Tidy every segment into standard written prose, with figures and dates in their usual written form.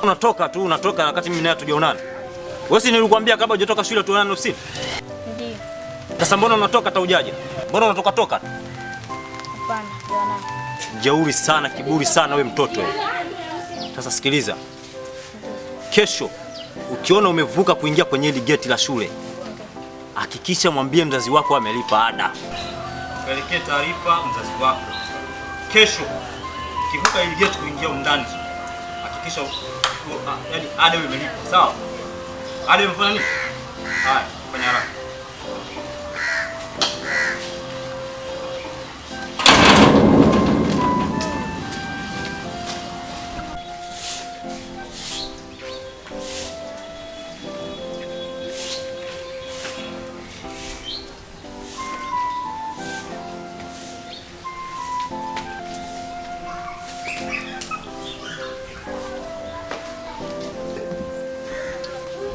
Unatoka wakati mimi naye tujaonana. Wewe si nilikwambia kabla hujatoka shule tuonane ofisini? Ndio. Sasa mbona unatoka hata hujaje? Mbona unatoka? Hapana, tuonane. Jeuri sana, kiburi sana wewe mtoto wewe. Sasa sikiliza. Kesho ukiona umevuka kuingia kwenye ile geti la shule, hakikisha mwambie mzazi wako amelipa ada. Pelekee taarifa mzazi wako. Kesho ukivuka ile geti kuingia ndani, hakikisha yaani ada imelipa, sawa? Ada imefanya nini? Haya, fanya haraka.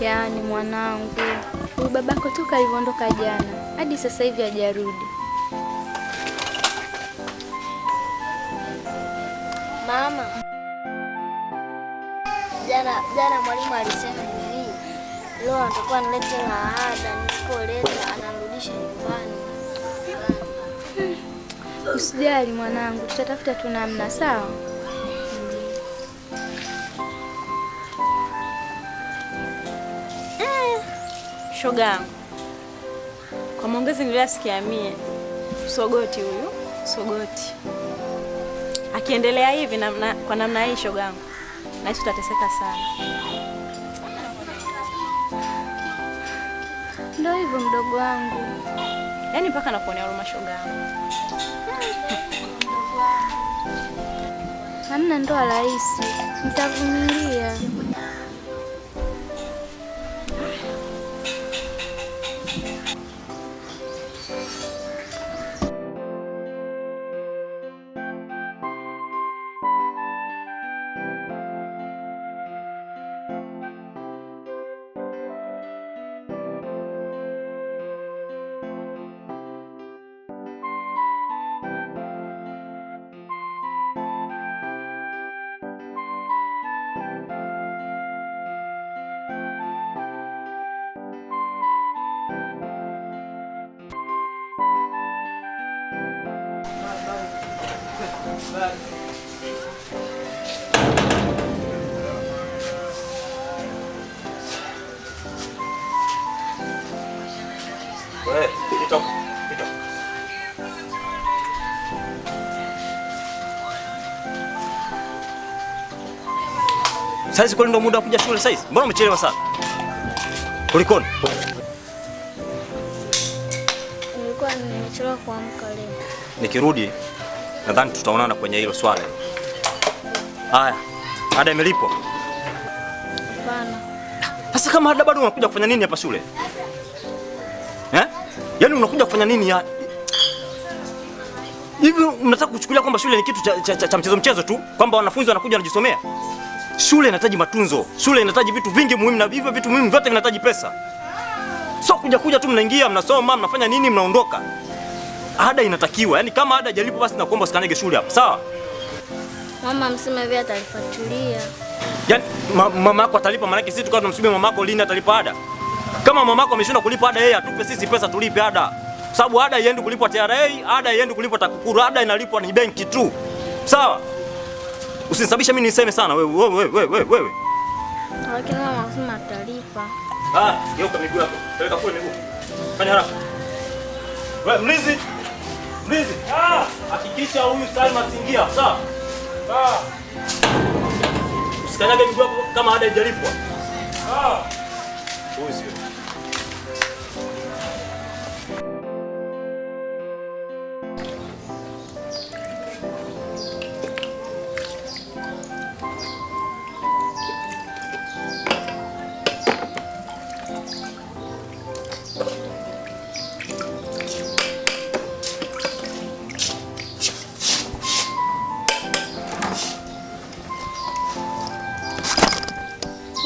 Yaani mwanangu, huyu babako toka alivyoondoka jana hadi sasa hivi hajarudi. Mama, jana mwalimu alisema hivi, leo atakuwa analeta ada, nisipoleta anarudisha nyumbani. Usijali mwanangu, tutatafuta tu namna, sawa? Shoga yangu, kwa maongezi niliyosikia mie, Sogoti huyu Sogoti akiendelea hivi kwa namna hii, shoga yangu, nahisi tutateseka sana. Ndio hivyo mdogo wangu, yaani mpaka nakuonea huruma shoga yangu. Hamna ndoa rahisi, nitavumilia. Wewe, pita. Sasa kwani ndo muda wa kuja shule sasa? Mbona umechelewa sana? Kulikoni? Nilikuwa nimechelewa kuamka leo. Nikirudi nadhani tutaonana kwenye hilo swala. Haya, ada imelipwa? Hapana. Sasa kama ada bado unakuja kufanya nini hapa shule? Yaani unakuja kufanya nini ya? Hivi unataka kuchukulia kwamba shule ni kitu cha mchezo tu? Kwamba wanafunzi wanakuja wanajisomea? Shule inahitaji matunzo. Shule inahitaji vitu vingi muhimu, na hivyo vitu muhimu vyote vinahitaji pesa. Sio kuja tu mnaingia, mnasoma, mnafanya nini, mnaondoka. Ada inatakiwa. Yaani kama ada hajalipo basi nakuomba usikanyage shule hapa. Sawa? Mama msema hivi atalifuatilia. Yaani mama yako atalipa, maana sisi tukao tunamsubiri mama yako lini atalipa ada. Kama mama yako ameshindwa kulipa ada, yeye atupe sisi pesa tulipe ada. Sababu ada iende kulipwa TRA, ada iende kulipwa TAKUKURU, ada inalipwa ni benki tu. Sawa? Usinisababisha mimi niseme sana wewe. Lakini mama anasema atalipa. Geuka miguu yako. Peleka kule miguu. Fanya haraka. Wewe mlinzi. Hakikisha huyu Salma siingia, sawa? Sawa. Usikanyage miguu yako kama ada haijalipwa. Sawa. Huyu sio.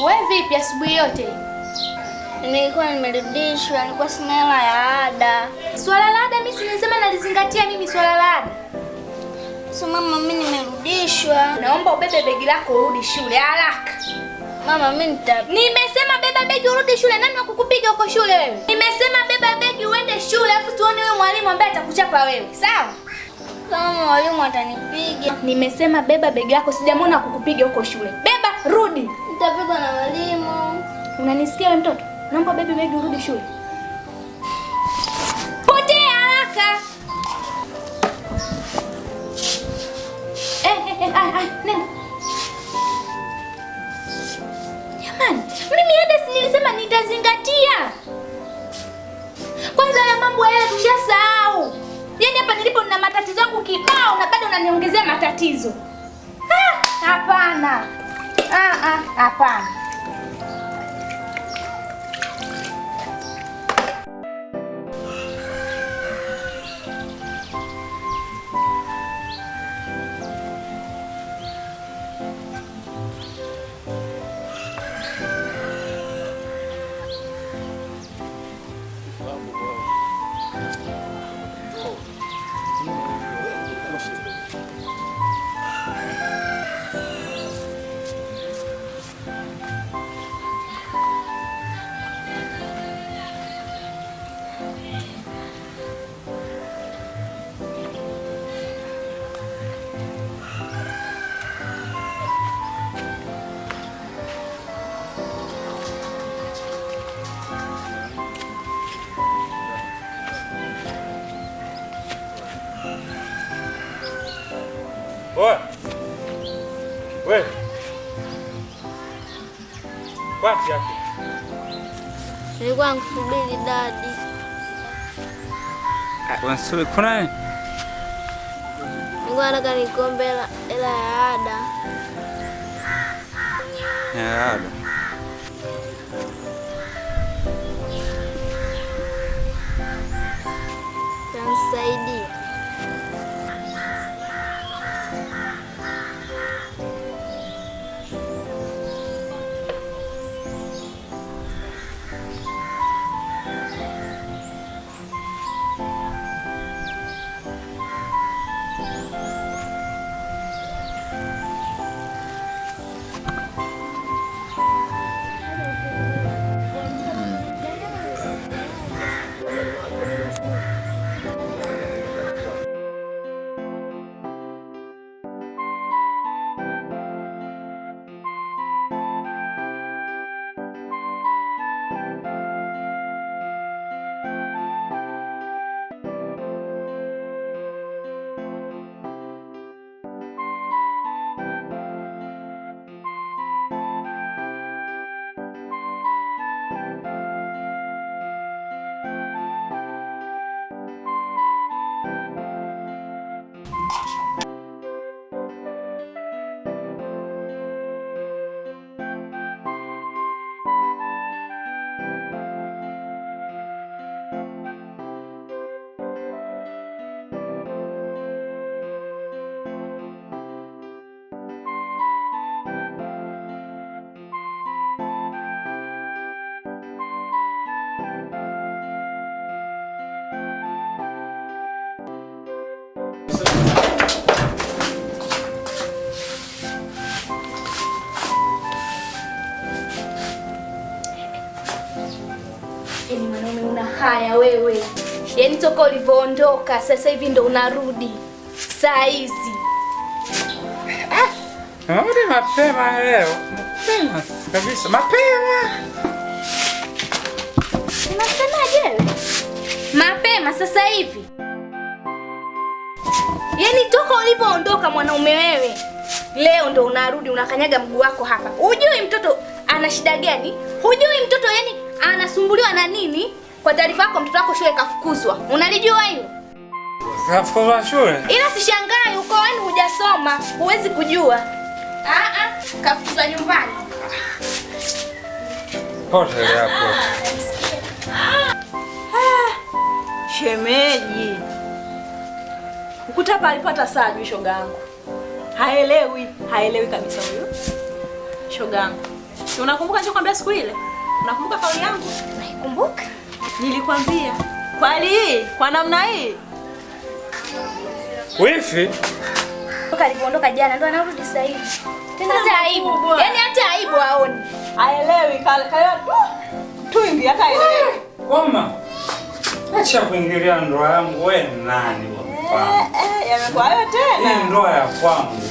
Wewe vipi asubuhi yote? Nilikuwa nimerudishwa, nilikuwa sina hela ya ada. Swala la ada mimi sinasema nalizingatia mimi swala la ada. So mama, mimi nimerudishwa. Naomba ubebe begi lako urudi shule haraka. Mama, mimi nimesema beba begi urudi shule. Nani wakukupiga huko shule wewe? Nimesema beba begi uende shule afu tuone wewe mwalimu ambaye atakuchapa wewe. Sawa? kama mwalimu atanipiga. Nimesema beba begi yako, sijamwona kukupiga huko shule. Beba, rudi. Nitapigwa na mwalimu. Unanisikia wewe mtoto? Naomba beba begi urudi shule. Potea haraka. Nenda. Jamani, mimi hata si nilisema nitazingatia. Kwanza ya mambo haya tushasahau. Yaani hapa nilipo nina matatizo yangu kibao na bado unaniongezea matatizo. Hapana. Hapana. Wewe. Wapi yako? Nilikuwa nikusubiri dadi. Unasubiri kuna nini? Nilikuwa nataka nikombe hela ya ada. Ya ada. Tanisaidia. Yaani mwanaume una haya wewe. Yaani toka ulivyoondoka sasa hivi ndo unarudi. Saa hizi. Narudi mapema leo. Mapema kabisa. Mapema. Unasemaje wewe? Mapema sasa hivi. Yaani toka ulivyoondoka mwanaume wewe. Leo ndo unarudi unakanyaga mguu wako hapa. Hujui mtoto ana shida gani? Hujui mtoto yani anasumbuliwa na nini? Kwa taarifa yako mtoto wako shule kafukuzwa. Unalijua hilo? Kafukuzwa shule? Ila sishangai uko wani hujasoma, huwezi kujua. Kafukuzwa nyumbani. Pote ya pote. Shemeji. Ukuta hapa alipata saa juu shogangu. Haelewi kabisa huyo. Shogangu. Si unakumbuka nilikwambia siku ile? Unakumbuka kauli yangu? Naikumbuka. Nilikwambia. Kwa hii, kwa namna hii. Wifi? Toka alipoondoka jana ndo anarudi sasa hivi. Tena hata aibu. Yaani hata aibu haoni. Aelewi kaya twingi hata aelewi. Koma. Acha kuingilia ndoa yangu, wewe nani bwana? Yamekuwa hayo tena. Hii ndoa ya kwangu.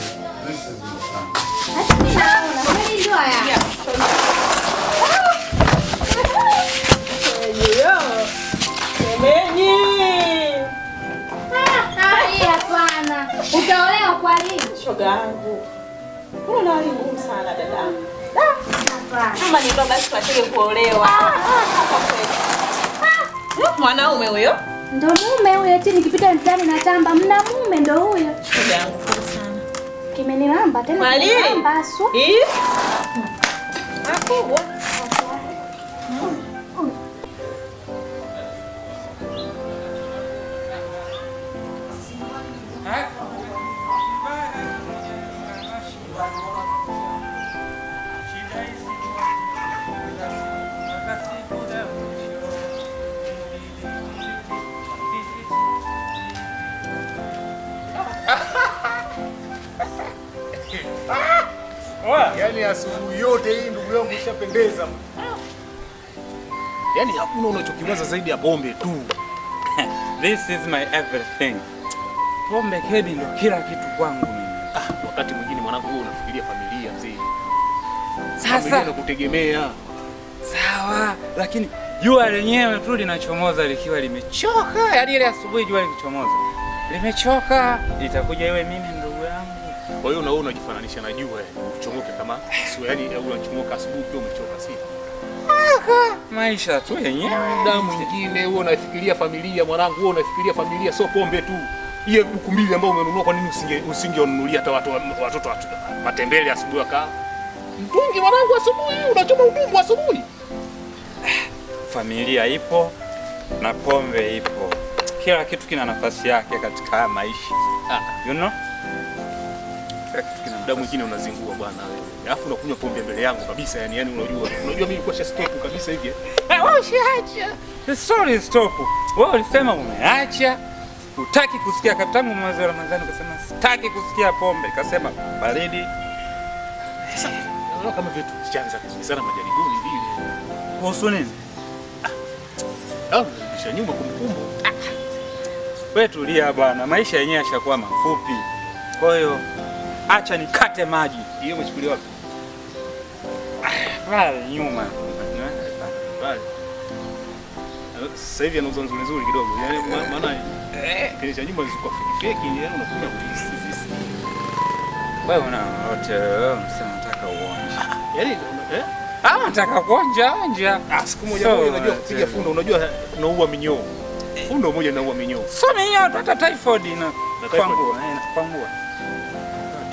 Hata mimi naona kweli ndoa ya. Shemeji. Hapana. Utaolewa kwa nini? Shoga yangu. Mbona hali ngumu sana dada? Hapana. Kama ni ndo basi tuachie kuolewa. Mwanaume huyo? Ndo mume huyo eti nikipita mtaani na tamba mna mume ndo huyo. Shoga yangu sana. Kimenilamba tena. Kweli? Kimenilamba asu. Akubwa. Yaani asubuhi yote hii ndugu yangu ishapendeza. Yaani hakuna unachokiwaza zaidi ya pombe tu. This is my everything. Pombe kedi ndo kila kitu kwangu mimi. Wakati mwingine mwanangu wewe unafikiria familia mzee. Sasa Familia inakutegemea. sawa, lakini jua lenyewe tu linachomoza likiwa limechoka. Yaani ile asubuhi jua likichomoza limechoka, itakuja iwe mimi ndugu yangu. Kwa hiyo na wewe unajifananisha na jua uchomoke kama sio, yaani unachomoka asubuhi pia umechoka si? Maisha tu yenyewe. Muda mwingine wewe unafikiria familia mwanangu, wewe unafikiria familia sio pombe tu. Hiyo buku mbili ambayo umenunua kwa nini usingewanunulia hata watoto matembele asubuhi akaa? Mtungi mwanangu asubuhi, unachoma utumbo asubuhi. Familia ipo na pombe ipo. Kila kitu kina nafasi yake katika maisha. You know? Kila kitu kina muda mwingine unazingua bwana wewe. Alafu unakunywa pombe mbele yangu kabisa yani unajua mimi kwa stop kabisa hivi. Wewe usiacha. The story is stop. Wewe ulisema umeacha. Hutaki kusikia katangu mwezi wa Ramadhani ukasema sitaki kusikia pombe, kasema baridi. Sasa unaona kama vitu vichaanza kusikizana majaribuni vile. Kuhusu nini? Kisha nyuma kumbukumbu. Wewe tulia bwana, maisha yenyewe yashakuwa mafupi. Kwa hiyo acha nikate maji. Hiyo umechukulia wapi? Pale nyuma. Pale. Sasa hivi anauza nzuri kidogo. Yaani maana kile cha nyuma zilikuwa fake yani unakuja kuhisi. Wewe una wote wewe msema nataka uonje. Yaani Nataka kuonja onja. Siku moja moja unajua kupiga fundo, unajua unaua minyoo. Fundo moja inaua minyoo. So minyoo hata typhoid na kwangua, kwangua.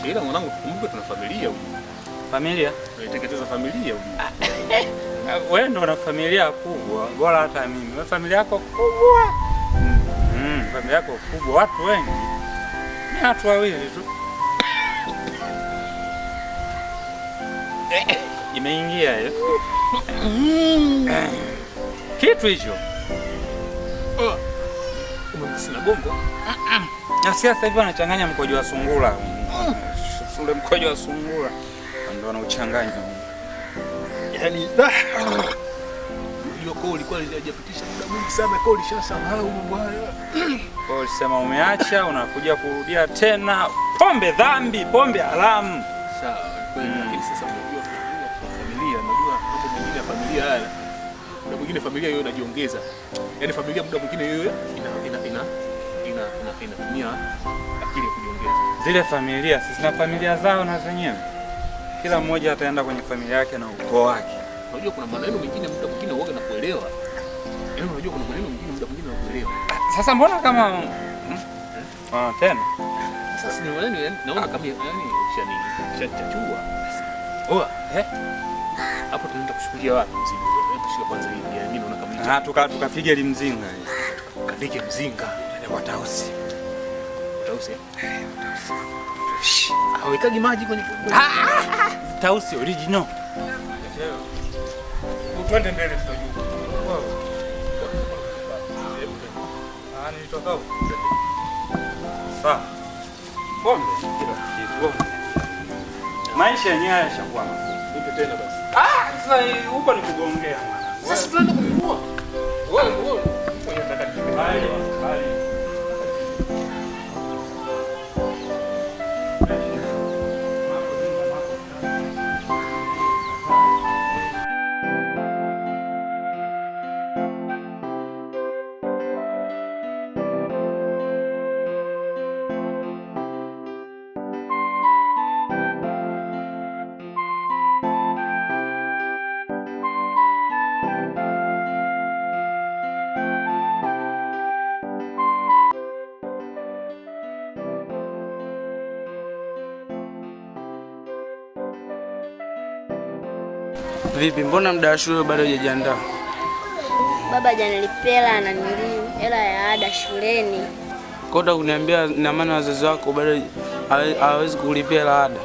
Ila mwanangu kumbuke tuna familia huko. Familia? Tunateketeza familia huko. Wewe ndo una familia kubwa, bora hata mimi. Wewe familia yako kubwa. Familia yako kubwa, watu wengi. Ni watu wawili tu. Imeingia hiyo. Kitu hicho. Umemsina gongo? Nasikia sasa hivi wanachanganya mkojo wa sungura. Ule mkojo wa sungura ndio wanauchanganya. Yaani unajua kwa ulikuwa hujapitisha muda mwingi sana kwa ulishasahau bwana. Kwa hiyo ulisema umeacha, unakuja kurudia tena. Pombe dhambi, pombe haramu. Sawa, kweli lakini sasa unajua familia, unajua mambo mengine ya familia haya. Muda mwingine familia hiyo inajiongeza. Yaani familia muda mwingine hiyo inatumia akili ya kujiongeza. Zile familia, sisi na familia zao na zenyewe. Kila mmoja ataenda kwenye familia yake na ukoo wake. Unajua kuna maneno mengine muda mwingine uoga na kuelewa. Yaani unajua kuna maneno mengine muda mwingine unakuelewa. Sasa mbona kama tena? Sasa ni maneno naona kama ukishanichachua. Hapo tunaenda kushukulia wapi mzigo? Hebu shika kwanza hii. Yaani mimi naona kama tukapige limzinga. Kadike mzinga. Watausi. Watausi. Hawekagi maji kwenye Tausi original. Twende mbele tutajua. Nilitoka huko. Sawa. Pombe kila kitu. Maisha yenyewe yashakuwa magumu. Nipe tena basi. Sasa huko ni kugongea mwana. Sasa tunaenda kununua. Wewe unataka kipi? Bali. Vipi, mbona muda wa shule bado hujajiandaa? Baba hajanilipia hela ya ada shuleni. Koda kuniambia na maana wazazi wako bado hawezi kulipia hela ada.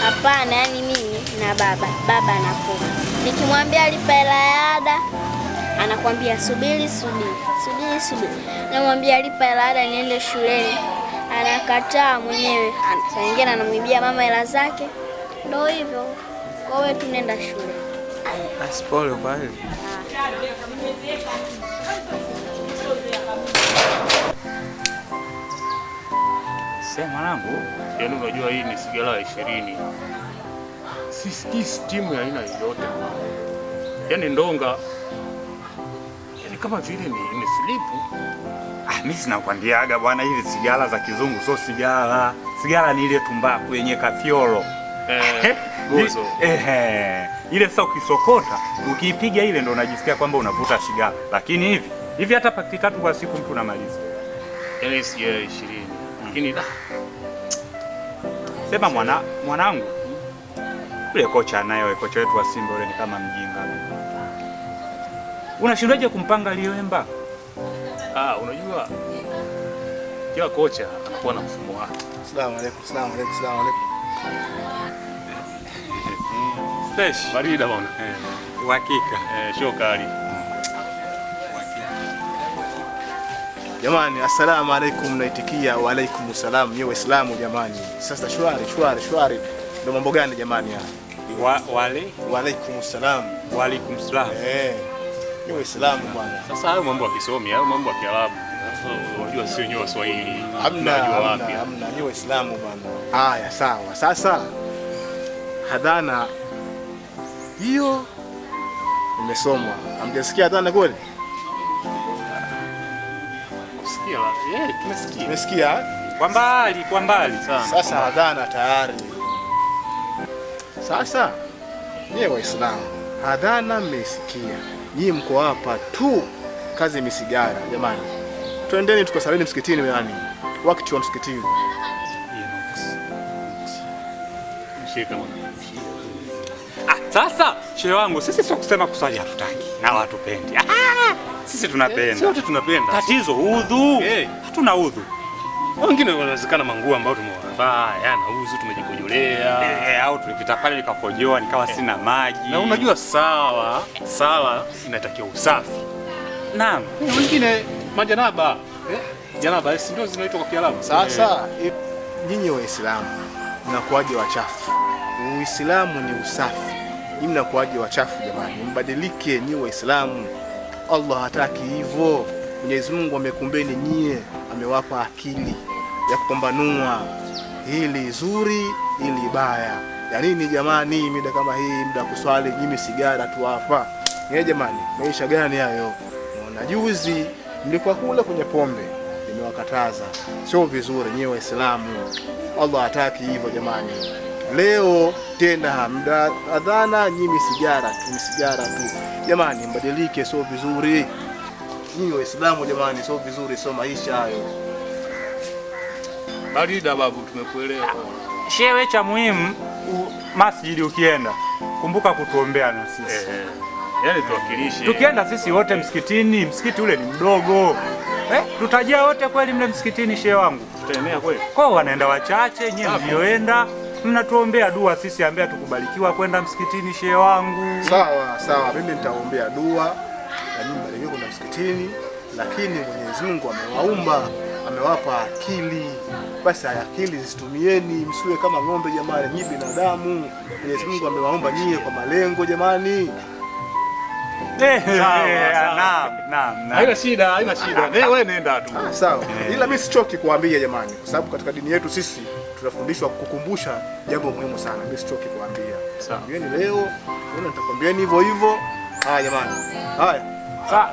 Hapana, yani mimi na baba anakufa. Nikimwambia alipa hela ya ada, anakwambia subiri. Namwambia alipa hela ada niende shuleni, anakataa mwenyewe. Saa nyingine anamwibia mama hela zake. Ndio hivyo. Kwa hiyo tunaenda shule. Asipole kwa hili. Sema mwanangu, Yaani unajua hii ni sigara ya 20. Sisikii stimu ya aina yoyote. Yaani ndonga. Yaani kama vile ni imeslipu. mimi sinakwambiaga bwana, hivi sigara za kizungu sio sigara. Sigara ni ile tumbaku yenye kafiolo. Gozo. Ile sasa ukisokota, ukiipiga ile ndo unajisikia kwamba unavuta sigara. Lakini hivi hata pakiti 3 kwa siku mtu unamaliza. Yaani sigara ya 20. Lakini Sema mwanangu. Ule kocha kocha wetu wa Simba ule ni kama mjinga. Unashindaje kumpanga Liwemba? Unajua kila kocha anakuwa na mfumo wake. Asalamu alaykum. Fresh. Barida bwana. Uhakika. Shokari. Jamani, assalamu alaykum, naitikia wa alaykum salam. Ni Waislamu jamani. Sasa shwari. Ndio mambo gani jamani haya? Wa alaykum salam. Wa alaykum salam. Ni Waislamu bwana. Sasa hayo mambo ya Kisomi, hayo mambo ya Kiarabu. Sasa unajua sio wenyewe Waswahili. Hamna, ni Waislamu bwana. Haya sawa. Sasa hadhana hiyo imesomwa. Hamjasikia hadhana kweli? Tumesikia kwa mbali sana. Sasa hadhana tayari. Sasa nyie Waislamu, hadhana mmesikia. Nyie mko hapa tu, kazi misigara jamani. Twendeni tukasalini msikitini yani. Wakati wa msikitini. Shika mwana. Sasa shehe wangu, sisi sio kusema kusali hatutaki na watu pendi. Sisi tunapenda. Sote tunapenda. Tatizo udhu. Hatuna udhu. Wengine wanawezekana manguo ambayo tumewavaa yana udhu, tumejikojolea. Au tulipita pale nikakojoa nikawa sina maji. Na unajua sala inatakiwa usafi. Naam. Wengine majanaba. Janaba hizi ndio zinaitwa kwa Kiarabu. Sasa nyinyi Waislamu mnakuaje wachafu? Uislamu ni usafi. Nyinyi mnakuaje wachafu jamani? Mbadilike nyinyi Waislamu. Allah hataki hivyo. Mwenyezi Mungu amekumbeni nyie, amewapa akili ya kupambanua hili zuri, hili baya. Ya nini jamani, mida kama hii, muda kuswali, nyinyi sigara tu hapa. Jamani, maisha gani hayo? Na juzi mlikuwa kule kwenye pombe, nimewakataza. Sio vizuri nyinyi Waislamu. Allah hataki hivyo jamani. Leo tena muda adhana, nyinyi sigara tu. Jamani, mbadilike, sio vizuri. Nyinyi Waislamu jamani, sio vizuri, sio maisha hayo. Barida babu, tumekuelewa. Shewe cha muhimu masjidi ukienda, kumbuka kutuombea na sisi. Yaani tuwakilishe. Tukienda sisi wote msikitini, msikiti ule ni mdogo. Tutajia wote kweli mle msikitini shehe wangu? Tutaenea kweli? Kwa wanaenda wachache, nyinyi mlioenda mnatuombea dua sisi ambaye tukubarikiwa kwenda msikitini shehe wangu. Sawa, mimi nitaombea dua na nyinyi mbarikiwe kwenda msikitini, lakini Mwenyezi Mungu amewapa akili, basi akili zitumieni, msiwe kama ng'ombe jamani, nyinyi binadamu. Mwenyezi Mungu amewaomba nyie kwa malengo jamani. Naam. Haina shida. Wewe nenda tu. Sawa. Ila mimi sichoki kuambia jamani, kwa sababu katika dini yetu sisi tunafundishwa kukumbusha jambo muhimu sana. Mimi sichoki kuambia. Sawa. Yeni leo, nitakwambieni hivyo. Haya jamani. Haya.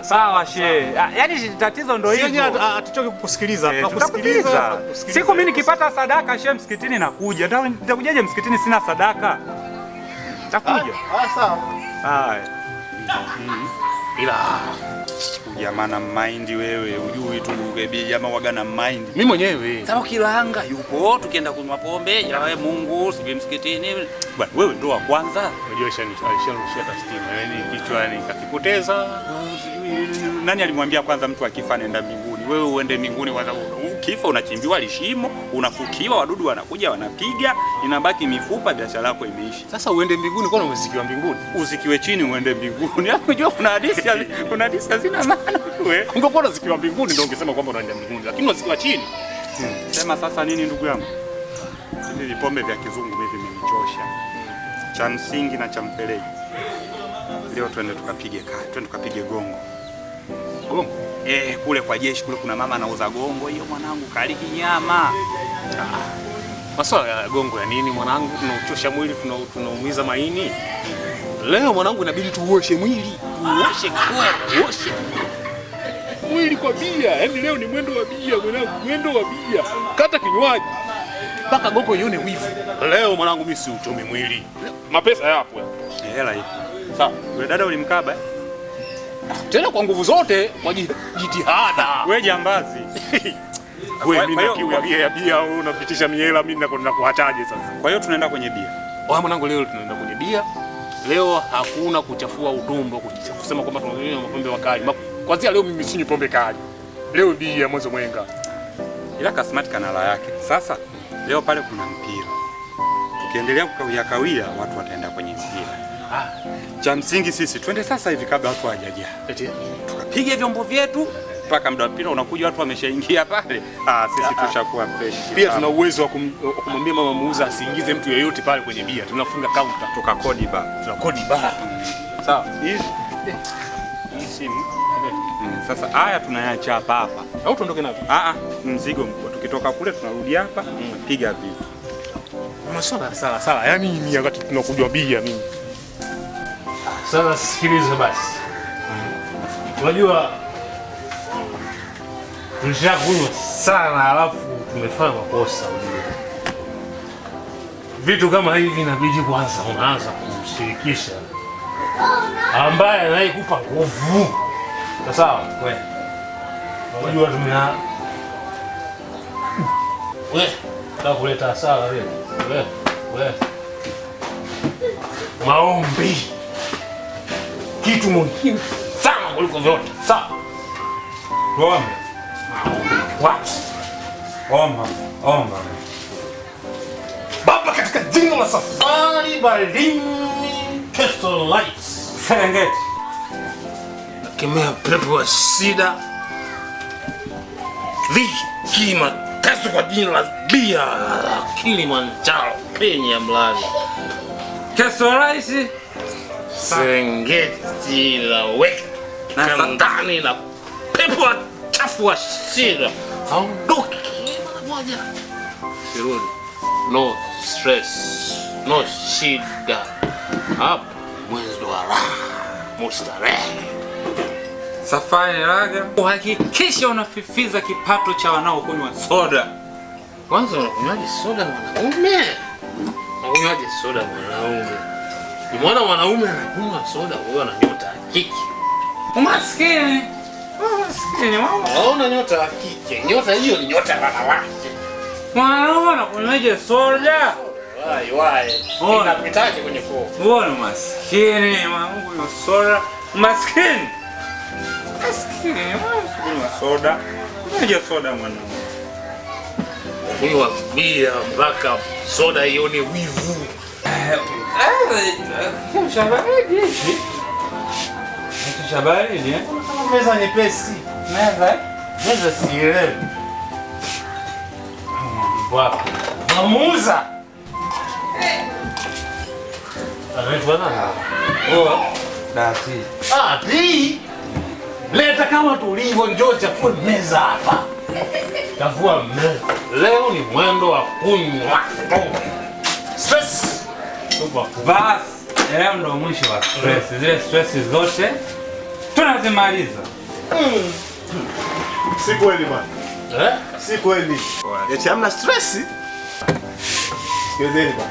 Sawa shehe. Yaani tatizo ndio hivyo. Sio hatuchoki kukusikiliza. Tunakusikiliza. Siku mimi nikipata sadaka shehe msikitini nakuja. Nitakujaje msikitini sina sadaka? Nitakuja. Sawa. Haya. Ila jamaa na mind wewe, ujui tu jamaa waga na mind. Mimi mwenyewe. Sawa kilanga yupo tukienda kunywa pombe, ya wewe Mungu, sibi msikitini. Bwana wewe ndo wa kwanza. Unajua alisharushia tastima. Yaani kichwani kakipoteza. Nani alimwambia kwanza mtu akifa nenda mbinguni? Wewe uende mbinguni kwanza, ukifa unachimbiwa lishimo, unafukiwa, wadudu wanakuja wanapiga, inabaki mifupa, biashara yako imeisha. Sasa uende mbinguni kwa nini usikiwa mbinguni? Usikiwe chini uende mbinguni. Unajua kuna hadithi hazina maana wewe. Ungekuwa unazikiwa mbinguni ndio ungesema kwamba unaenda mbinguni, lakini unazikiwa chini. Sema sasa nini ndugu yangu? Hivi vipombe vya kizungu hivi vimenichosha. Cha msingi na cha mfereji. Leo twende tukapige gongo. Gongo? Kule kwa jeshi kule kuna mama anauza gongo, hiyo mwanangu kaliki nyama. Maswala ya gongo ya nini mwanangu? Tunauchosha mwili, tunaumiza maini. Leo mwanangu inabidi tuoshe mwili. Uoshe mwili kwa bia. Yaani leo ni mwendo wa bia mwanangu, mwendo wa bia. Kata kinywaji. Mpaka gongo ione wivu. Leo mwanangu mimi si uchomi mwili. Mapesa yapo. Hela hii. Sawa. Wewe dada ulimkaba? Tena kwa nguvu zote, kwa jitihada. Wewe jambazi. Wewe mimi na kiu ya bia unapitisha miela, mimi nakwenda kuachaje sasa? Kwa hiyo tunaenda kwenye bia. Mwanangu leo tunaenda kwenye bia. Leo hakuna kuchafua utumbo, kusema kwamba tunakunywa mapombe makali. Kwanza leo mimi sinywi pombe kali. Leo bia mwanzo mwenga. Ila Kasmati kana la yake. Sasa leo pale kuna mpira. Tukiendelea kukawia watu wataenda kwenye mpira. Cha msingi sisi twende sasa hivi kabla watu hawajajaa. Eti tukapige vyombo vyetu mpaka muda mpira unakuja watu wameshaingia pale. Sisi tushakuwa fresh. Pia tuna uwezo wa kumwambia mama muuza asiingize mtu yeyote pale kwenye bia. Tunafunga counter, tukakodi bar. Tunakodi bar. Sawa. Hii simu. Sasa haya tunayaacha hapa. Au tuondoke navyo? Mzigo mkubwa. Tukitoka kule tunarudi hapa, tunapiga vitu. Maswala sawa. Yaani ni wakati tunakujua bia mimi. Sasa sikiliza basi. Unajua tulishakunywa sana alafu tumefanya makosa ujue. Vitu kama hivi inabidi kwanza unaanza kumshirikisha ambaye anayekupa nguvu. Sawa? Wewe. Unajua nataka kuleta hasara wewe. Maombi. Kitu muhimu sana kuliko vyote. Sawa. Tuombe. Omba. Baba, katika jina la Safari Balimi Crystal Lights Serengeti, nakemea pepo wa shida, dhiki, mateso kwa jina la bia Kilimanjaro penye ya mlali. Crystal Lights, Serengeti la weka na satani na pepo wa chafu wa shida haondoki mara moja. Sirudi. No stress, no shida. Hapa mwezi wa raha, mustarehe. Safari Raga, uhakikisha unafifiza kipato cha wanaokunywa soda. Kwanza unakunywaje soda mwanaume? Unakunywaje soda mwanaume? Ni mwanaume anakunywa soda, huyo ana nyota ya kike. Umaskini mama. Hauna nyota ya kike. Nyota hiyo ni nyota ya wanawake. Mwanaume anakunywaje soda? Wai. Inapitaje kwenye koo? Mbona maskini mwanangu ni soda? Maskini mwanangu soda. Unaje soda mwanangu? Kunywa bia mpaka soda hiyo ni wivu. Shabaridi meza nyepesi. Meza sielewi. Wapi? Mamuza. Anaitwa nani? Oh, Dati. Di. Leta kama tulivyo, njoo chafua meza hapa. Chafua meza. Leo ni mwendo wa kunywa. Stress. Bas, leo ndo mwisho wa stress. Zile stress zote tunazimaliza. Si kweli bwana. Si kweli. Eti hamna stress? Sikilizeni bwana.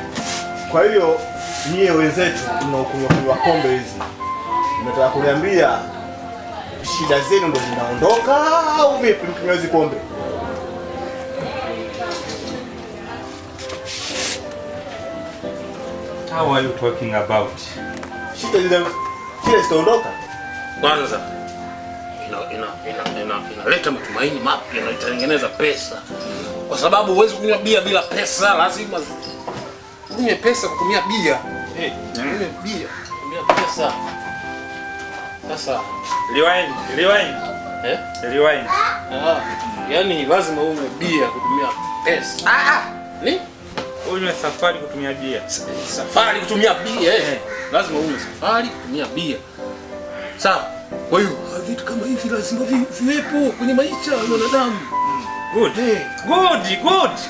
Kwa hiyo nyie wenzetu mnaokunywa pombe hizi, mnataka kuniambia shida zenu ndo zinaondoka au vipi mkinywa hizi pombe? How are you talking about? Shida zitaondoka? Kwanza inaleta matumaini mapya na itatengeneza pesa. Kwa sababu huwezi kunywa bia bila pesa, lazima unywe pesa kutumia bia. Unywe bia kutumia pesa. Sasa Rewind. Yaani lazima unywe bia kutumia pesa. Ni? Unywe safari kutumia bia. Safari kutumia bia, lazima unywe safari kutumia bia. Sawa. Kwa hiyo vitu kama hivi lazima viwepo kwenye maisha ya mwanadamu. Good.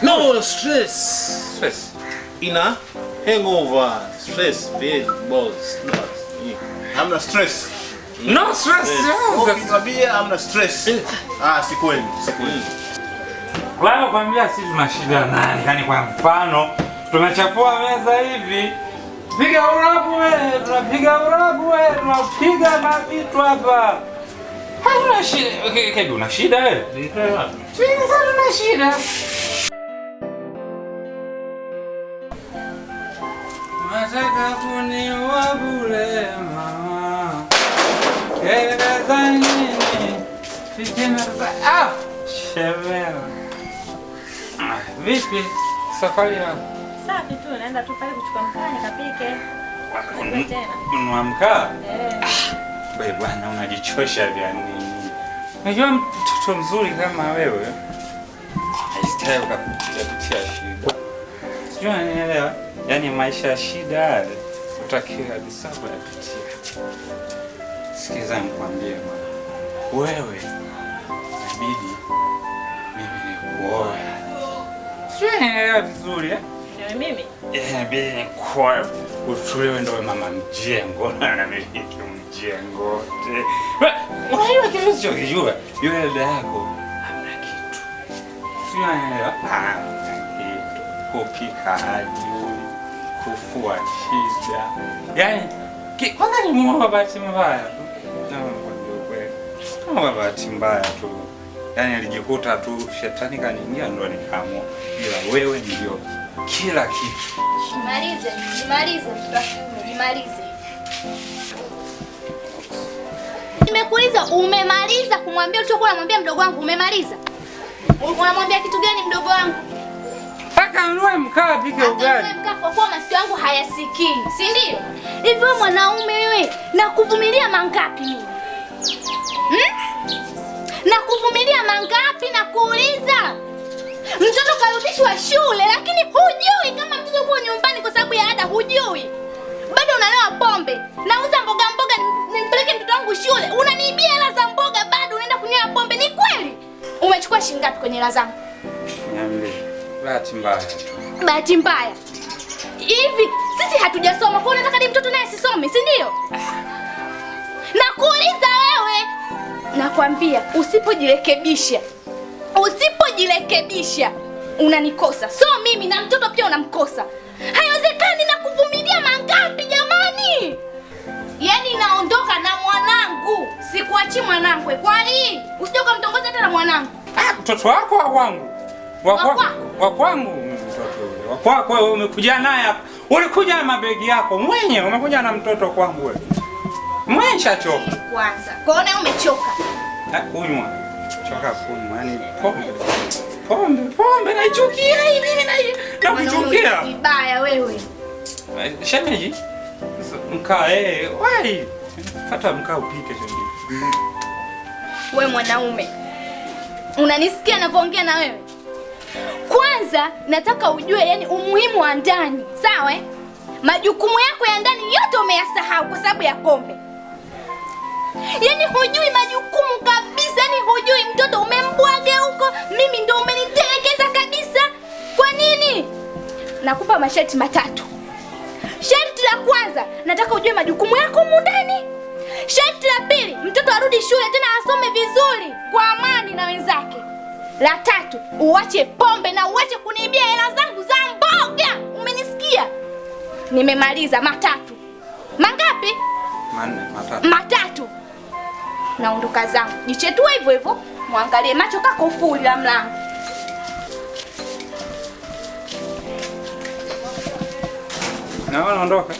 No stress. Ina hangover. Stress, big balls. Hamna stress. No stress. Ukisabia hamna stress. Si kweli. Wao kwambia sisi tuna shida nani? Yaani kwa mfano tumechafua meza hivi. Piga urabu wewe, tunapiga mavitu hapa. Hakuna shida. Okay, una shida wewe? Sasa tuna shida. Nataka kuniua bure mama. Keleza nini? Fikina za shemela. Vipi? Safari yako? Safi tu, naenda tu pale kuchukua mkaa nikapike. Ununua mkaa? Wewe bwana unajichosha vya nini? Unajua mtoto mzuri kama wewe haistahili kupitia shida. Sijui unanielewa? Yaani maisha ya shida utakiwa kabisa kuyapitia. Sikiza nikwambie bwana. Wewe inabidi mimi nikuoe. Sijui unanielewa vizuri Ndio mimi? Inabidi nikuoe. Utuliwe ndo mama mjengo na namiliki mjengo. Unajua kitu sio kijua. Yule dada yako hamna kitu. Sio anaelewa? Hamna kitu. Kupika hajui. Kufua shida. Yaani kwanza ni mwa bahati mbaya tu. Na kwa kweli. Mwa bahati mbaya tu. Yaani alijikuta tu shetani kaniingia ndo nikaamua. Ila wewe ndio kila kitu. Nimalize nimalize. Nimekuuliza umemaliza kumwambia ulichokuwa unamwambia mdogo wangu, umemaliza? Unamwambia kitu gani mdogo wangu? Paka nunue mkaa pike ugali. Mkaa kwa kuwa masikio yangu hayasikii, si ndio? Hivyo mwanaume wewe, nakuvumilia mangapi mimi? Nakuvumilia mangapi na kuuliza? Mtoto karudishwa shule lakini hujui kama mtoto yuko nyumbani kwa sababu ya ada, hujui. Bado unalewa pombe. Nauza mboga nimpeleke mtoto wangu shule. Unaniibia hela za mboga bado unaenda kunywa pombe. Ni kweli? Umechukua shilingi ngapi kwenye hela zangu? Niambie. Bahati mbaya tu. Bahati mbaya. Hivi sisi hatujasoma. Kwa unataka ni mtoto naye asisome, si ndio? Nakuuliza wewe. Nakwambia usipojirekebisha unanikosa. So mimi na mtoto pia unamkosa. Haiwezekani, na kuvumilia mangapi jamani? Yaani naondoka na mwanangu. Sikuachi mwanangu. Kwani usije kumtongoza hata na mwanangu. Mtoto wako wa kwangu. Wa kwangu mtoto yule. Wa kwako wewe umekuja naye hapa. Ulikuja na mabegi yako mwenyewe, umekuja na mtoto kwangu wewe. Mwenye choka. Kwanza. Kwaona umechoka. Kunywa. Choka kunywa. Yaani pombe naichukia hivi nakuchukia. Vibaya wewe. Shemeji. Mkaa wai. Fata mkaa upike shemeji. Wewe mwanaume. Unanisikia ninavyoongea na wewe? Kwanza kwanza nataka ujue yani umuhimu wa ndani, sawa? Majukumu yako ya ndani yote umeyasahau kwa sababu ya pombe. Yani hujui majukumu kabisa, yani hujui mtoto umembwaga huko, mimi ndo umenitelekeza kabisa. Kwa nini? Nakupa masharti matatu. Sharti la kwanza, nataka ujue majukumu yako humu ndani. Sharti la pili, mtoto arudi shule tena asome vizuri kwa amani na wenzake. La tatu, uache pombe na uache kuniibia hela zangu za mboga. Umenisikia? Nimemaliza matatu. Mangapi? Matatu. Naondoka zangu. Jichetua hivyo hivyo. Muangalie macho kako fuli la mlango. Na wanaondoka.